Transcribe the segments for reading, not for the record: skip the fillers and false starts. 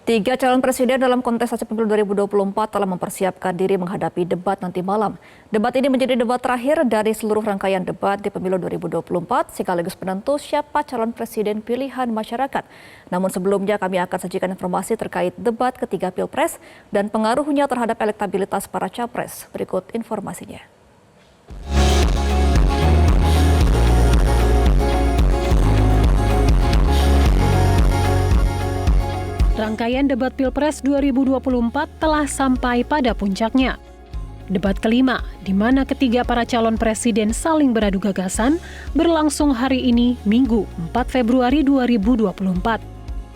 Tiga calon presiden dalam kontestasi pemilu 2024 telah mempersiapkan diri menghadapi debat nanti malam. Debat ini menjadi debat terakhir dari seluruh rangkaian debat di pemilu 2024 sekaligus penentu siapa calon presiden pilihan masyarakat. Namun sebelumnya kami akan sajikan informasi terkait debat ketiga Pilpres dan pengaruhnya terhadap elektabilitas para capres. Berikut informasinya. Rangkaian debat Pilpres 2024 telah sampai pada puncaknya. Debat kelima, di mana ketiga para calon presiden saling beradu gagasan, berlangsung hari ini, Minggu 4 Februari 2024.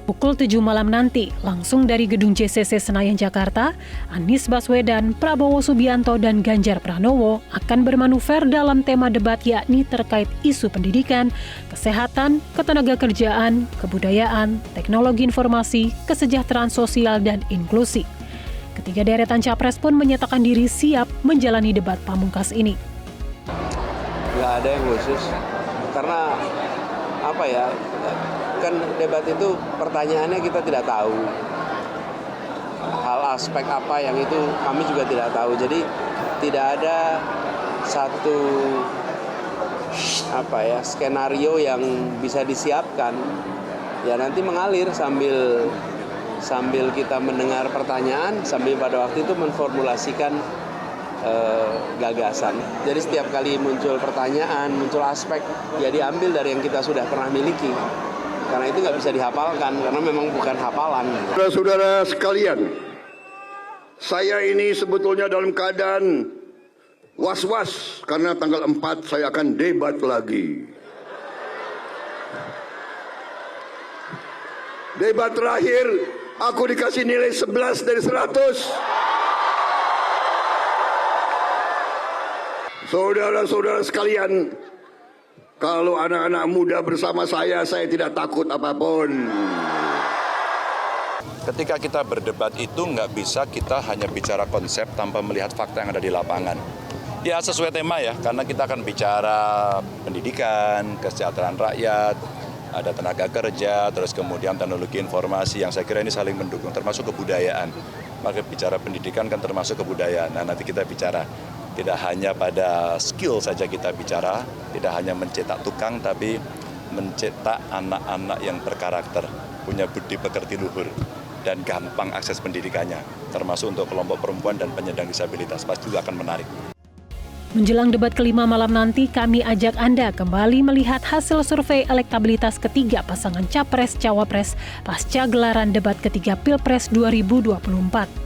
Pukul 7 malam nanti, langsung dari Gedung JCC Senayan, Jakarta, Anies Baswedan, Prabowo Subianto, dan Ganjar Pranowo akan bermanuver dalam tema debat yakni terkait isu pendidikan, kesehatan, ketenagakerjaan, kebudayaan, teknologi informasi, kesejahteraan sosial, dan inklusi. Ketiga deretan capres pun menyatakan diri siap menjalani debat pamungkas ini. Nggak ada yang khusus, karena kan debat itu pertanyaannya kita tidak tahu. Hal aspek apa yang itu kami juga tidak tahu. Jadi tidak ada satu skenario yang bisa disiapkan. Ya nanti mengalir sambil kita mendengar pertanyaan, sambil pada waktu itu menformulasikan gagasan. Jadi setiap kali muncul pertanyaan, muncul aspek, ya diambil dari yang kita sudah pernah miliki. Karena itu nggak bisa dihafalkan, karena memang bukan hafalan. Saudara-saudara sekalian, saya ini sebetulnya dalam keadaan was-was karena tanggal 4 saya akan debat lagi. Debat terakhir, aku dikasih nilai 11 dari 100. Saudara-saudara sekalian, kalau anak-anak muda bersama saya tidak takut apapun. Ketika kita berdebat itu nggak bisa kita hanya bicara konsep tanpa melihat fakta yang ada di lapangan. Ya sesuai tema ya, karena kita akan bicara pendidikan, kesejahteraan rakyat, ada tenaga kerja, terus kemudian teknologi informasi yang saya kira ini saling mendukung, termasuk kebudayaan. Maka bicara pendidikan kan termasuk kebudayaan. Nah nanti kita bicara. Tidak hanya pada skill saja kita bicara, tidak hanya mencetak tukang, tapi mencetak anak-anak yang berkarakter, punya budi pekerti luhur, dan gampang akses pendidikannya, termasuk untuk kelompok perempuan dan penyandang disabilitas. Pasti juga akan menarik. Menjelang debat kelima malam nanti, kami ajak Anda kembali melihat hasil survei elektabilitas ketiga pasangan Capres-Cawapres pasca gelaran debat ketiga Pilpres 2024.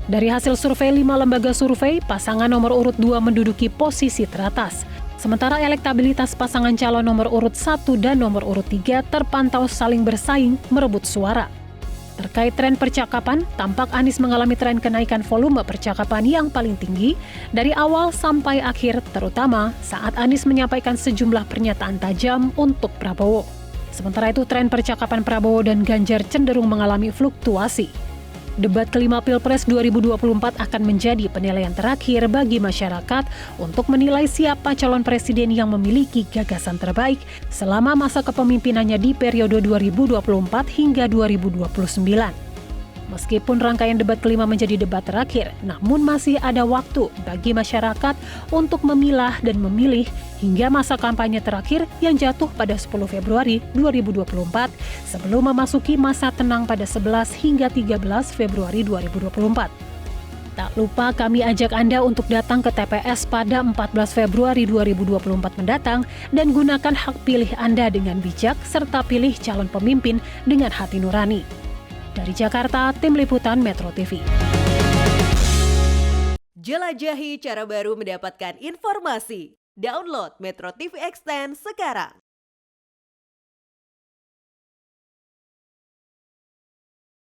Dari hasil survei 5 lembaga survei, pasangan nomor urut 2 menduduki posisi teratas. Sementara elektabilitas pasangan calon nomor urut 1 dan nomor urut 3 terpantau saling bersaing merebut suara. Terkait tren percakapan, tampak Anies mengalami tren kenaikan volume percakapan yang paling tinggi dari awal sampai akhir, terutama saat Anies menyampaikan sejumlah pernyataan tajam untuk Prabowo. Sementara itu, tren percakapan Prabowo dan Ganjar cenderung mengalami fluktuasi. Debat kelima Pilpres 2024 akan menjadi penilaian terakhir bagi masyarakat untuk menilai siapa calon presiden yang memiliki gagasan terbaik selama masa kepemimpinannya di periode 2024 hingga 2029. Meskipun rangkaian debat kelima menjadi debat terakhir, namun masih ada waktu bagi masyarakat untuk memilah dan memilih hingga masa kampanye terakhir yang jatuh pada 10 Februari 2024 sebelum memasuki masa tenang pada 11 hingga 13 Februari 2024. Tak lupa kami ajak Anda untuk datang ke TPS pada 14 Februari 2024 mendatang dan gunakan hak pilih Anda dengan bijak serta pilih calon pemimpin dengan hati nurani. Dari Jakarta, Tim Liputan Metro TV. Jelajahi cara baru mendapatkan informasi. Download Metro TV Extend sekarang.